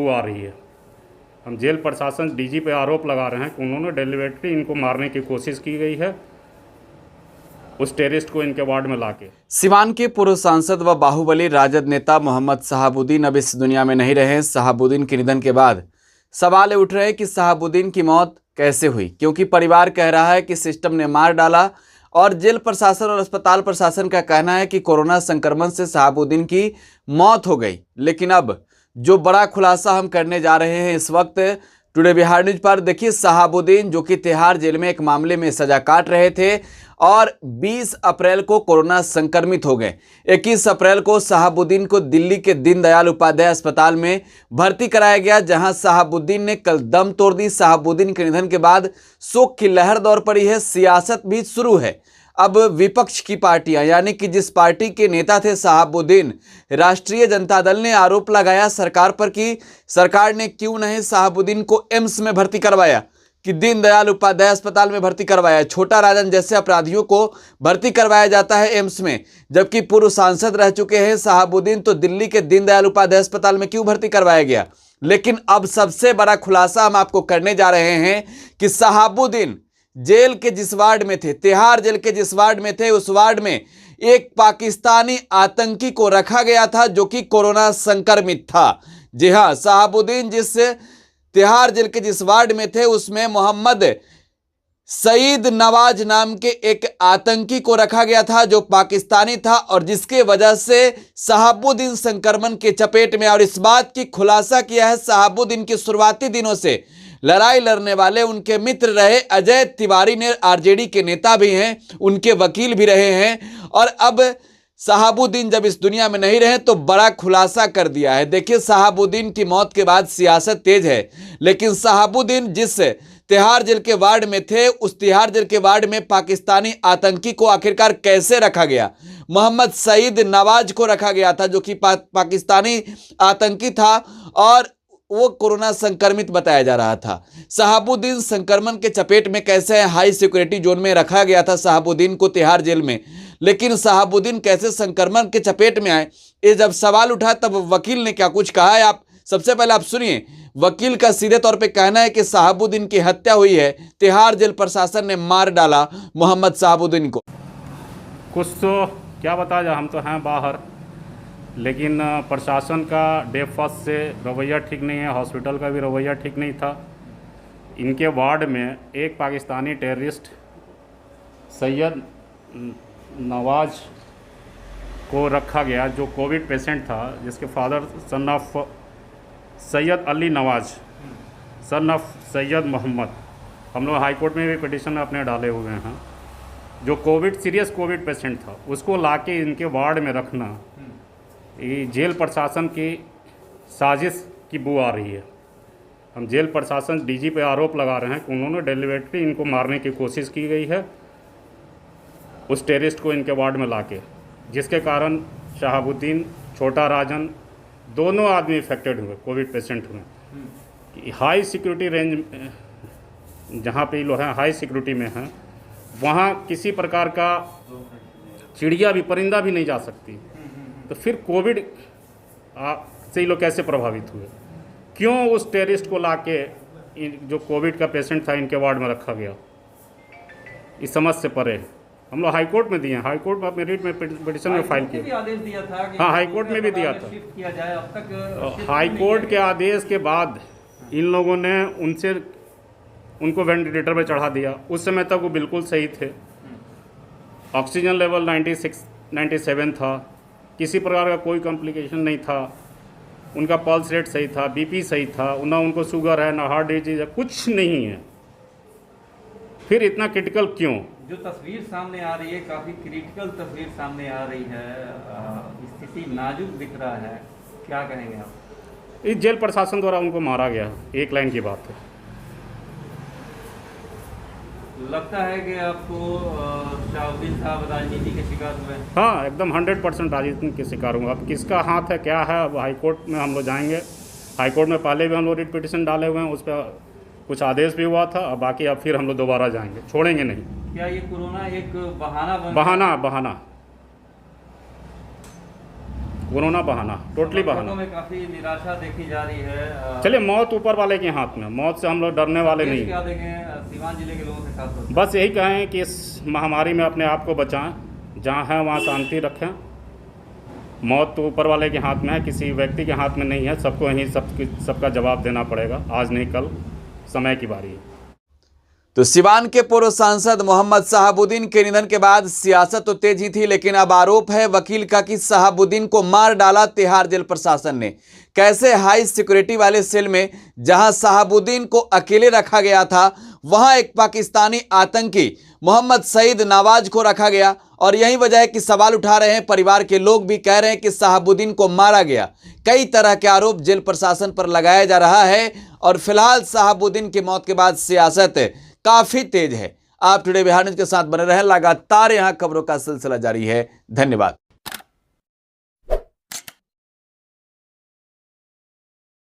बू आ रही है। हम जेल प्रशासन डीजी पे आरोप लगा रहे हैं कि उन्होंने डेलिबरेटली इनको मारने की कोशिश की गई है, उस टेररिस्ट को इनके वार्ड में लाके। सिवान के पूर्व सांसद व बाहुबली राजद नेता मोहम्मद शहाबुद्दीन अब इस दुनिया में नहीं रहे। शहाबुद्दीन के निधन के बाद सवाल उठ रहे हैं कि शहाबुद्दीन की मौत कैसे हुई, क्योंकि परिवार कह रहा है कि सिस्टम ने मार डाला और जेल प्रशासन और अस्पताल प्रशासन का कहना है कि कोरोना संक्रमण से शहाबुद्दीन की मौत हो गई। लेकिन अब जो बड़ा खुलासा हम करने जा रहे हैं इस वक्त टुडे बिहार न्यूज पर, देखिए शहाबुद्दीन जो कि तिहाड़ जेल में एक मामले में सजा काट रहे थे और 20 अप्रैल को कोरोना संक्रमित हो गए। 21 अप्रैल को शहाबुद्दीन को दिल्ली के दीनदयाल उपाध्याय अस्पताल में भर्ती कराया गया, जहां शहाबुद्दीन ने कल दम तोड़ दी। शहाबुद्दीन के निधन के बाद शोक की लहर दौड़ पड़ी है, सियासत भी शुरू है। अब विपक्ष की पार्टियां, यानी कि जिस पार्टी के नेता थे शहाबुद्दीन, राष्ट्रीय जनता दल ने आरोप लगाया सरकार पर कि सरकार ने क्यों नहीं शहाबुद्दीन को एम्स में भर्ती करवाया, कि दीनदयाल उपाध्याय अस्पताल में भर्ती करवाया। छोटा राजन जैसे अपराधियों को भर्ती करवाया जाता है एम्स में, जबकि पूर्व सांसद रह चुके हैं शहाबुद्दीन, तो दिल्ली के दीनदयाल उपाध्याय अस्पताल में क्यों भर्ती करवाया गया। लेकिन अब सबसे बड़ा खुलासा हम आपको करने जा रहे हैं कि शहाबुद्दीन जेल के जिस वार्ड में थे, तिहाड़ जेल के जिस वार्ड में थे, उस वार्ड में एक पाकिस्तानी आतंकी को रखा गया था जो कि कोरोना संक्रमित था। जी हां, शहाबुद्दीन जिस तिहाड़ जेल के जिस वार्ड में थे उसमें मोहम्मद सईद नवाज नाम के एक आतंकी को रखा गया था जो पाकिस्तानी था, और जिसके वजह से शहाबुद्दीन संक्रमण के चपेट में। और इस बात की खुलासा किया है शहाबुद्दीन के शुरुआती दिनों से लड़ाई लड़ने वाले उनके मित्र रहे अजय तिवारी ने, आरजेडी के नेता भी हैं, उनके वकील भी रहे हैं। और अब शहाबुद्दीन जब इस दुनिया में नहीं रहे तो बड़ा खुलासा कर दिया है। देखिए शहाबुद्दीन की मौत के बाद सियासत तेज है, लेकिन शहाबुद्दीन जिस तिहाड़ जेल के वार्ड में थे, उस तिहाड़ जेल के वार्ड में पाकिस्तानी आतंकी को आखिरकार कैसे रखा गया। मोहम्मद सईद नवाज को रखा गया था जो कि पाकिस्तानी आतंकी था और वो कोरोना संक्रमित बताया जा रहा था। शहाबुद्दीन संक्रमण के चपेट में कैसे हाई सिक्योरिटी जोन में रखा गया था शहाबुद्दीन को तिहाड़ जेल में, लेकिन शहाबुद्दीन कैसे संक्रमण के चपेट में आए, ये जब सवाल उठा तब वकील ने क्या कुछ कहा है, आप सबसे पहले आप सुनिए। वकील का सीधे तौर पे कहना है कि शहाबुद्दीन की हत्या हुई है, तिहाड़ जेल प्रशासन ने मार डाला मोहम्मद शहाबुद्दीन को। कुछ तो क्या बताया जाए, हम तो हैं बाहर, लेकिन प्रशासन का डे फर्स्ट से रवैया ठीक नहीं है, हॉस्पिटल का भी रवैया ठीक नहीं था। इनके वार्ड में एक पाकिस्तानी टेररिस्ट सैयद नवाज को रखा गया जो कोविड पेशेंट था, जिसके father son of Syed Ali Nawaz, son of Syed Mohammad. हम लोग हाई कोर्ट में भी पिटीशन अपने डाले हुए हैं। जो सीरियस कोविड पेशेंट था उसको लाके इनके वार्ड में रखना, ये जेल प्रशासन की साजिश की बू आ रही है। हम जेल प्रशासन डीजी पे आरोप लगा रहे हैं कि उन्होंने डेलिबरेटली इनको मारने की कोशिश की गई है, उस टेररिस्ट को इनके वार्ड में लाके, जिसके कारण शहाबुद्दीन, छोटा राजन दोनों आदमी इफेक्टेड हुए, कोविड पेशेंट हुए। हाई सिक्योरिटी रेंज जहाँ पे लोग हैं हाई सिक्योरिटी में हैं, वहाँ किसी प्रकार का चिड़िया भी, परिंदा भी नहीं जा सकती। तो फिर कोविड से ये लोग कैसे प्रभावित हुए, क्यों उस टेररिस्ट को लाके जो कोविड का पेशेंट था इनके वार्ड में रखा गया, इस समझ से परे है। हम लोग हाई कोर्ट में दिए हैं, हाई कोर्ट में मेरिट में पिटीशन में फाइल किया। आदेश दिया था कि हाँ, हाई कोर्ट में भी दिया था। किया जाए, अब तक हाई कोर्ट के आदेश के बाद इन लोगों ने उनको वेंटिलेटर पर चढ़ा दिया। उस समय तक वो बिल्कुल सही थे, ऑक्सीजन लेवल 97 था, किसी प्रकार का कोई कॉम्प्लिकेशन नहीं था, उनका पल्स रेट सही था, बीपी सही था, ना उनको शुगर है, ना हार्ट डिजीज है, कुछ नहीं है। फिर इतना क्रिटिकल क्यों? जो तस्वीर सामने आ रही है, काफ़ी क्रिटिकल तस्वीर सामने आ रही है, स्थिति नाजुक दिख रहा है, क्या कहेंगे आप? इस जेल प्रशासन द्वारा उनको मारा गया, एक लाइन की बात है। लगता है कि आपको शहाबुद्दीन साहब राजनीति के शिकार हुए? हाँ, एकदम 100% राजनीति के शिकार हुआ। अब किसका हाथ है, क्या है, अब हाई कोर्ट में हम लोग जाएंगे। हाई कोर्ट में पहले भी हम लोग रिट पिटीशन डाले हुए हैं, उस पर कुछ आदेश भी हुआ था, बाकी अब फिर हम लोग दोबारा जाएंगे, छोड़ेंगे नहीं। क्या ये कोरोना एक बहाना बहाना कोरोना बहाना, टोटली लोगों बहाना। में काफी निराशा देखी जा रही है। चलिए, मौत ऊपर वाले के हाथ में, मौत से हम लोग डरने वाले नहीं क्या हैं। देंगे सीवान जिले के लोगों से खास तौर बस यही कहें कि इस महामारी में अपने आप को बचाएं, जहाँ है वहाँ शांति रखें। मौत तो ऊपर वाले के हाथ में है, किसी व्यक्ति के हाथ में नहीं है। सबको यही सबका जवाब देना पड़ेगा, आज नहीं कल, समय की बारी है। तो सिवान के पूर्व सांसद मोहम्मद शहाबुद्दीन के निधन के बाद सियासत तो तेज ही थी, लेकिन अब आरोप है वकील का कि शहाबुद्दीन को मार डाला तिहाड़ जेल प्रशासन ने। कैसे हाई सिक्योरिटी वाले सेल में जहां शहाबुद्दीन को अकेले रखा गया था, वहां एक पाकिस्तानी आतंकी मोहम्मद सईद नवाज को रखा गया। और यही वजह है कि सवाल उठा रहे हैं, परिवार के लोग भी कह रहे हैं कि शहाबुद्दीन को मारा गया। कई तरह के आरोप जेल प्रशासन पर लगाया जा रहा है और फिलहाल शहाबुद्दीन की मौत के बाद सियासत काफी तेज है। आप टुडे बिहार न्यूज के साथ बने रहें, लगातार यहां खबरों का सिलसिला जारी है। धन्यवाद।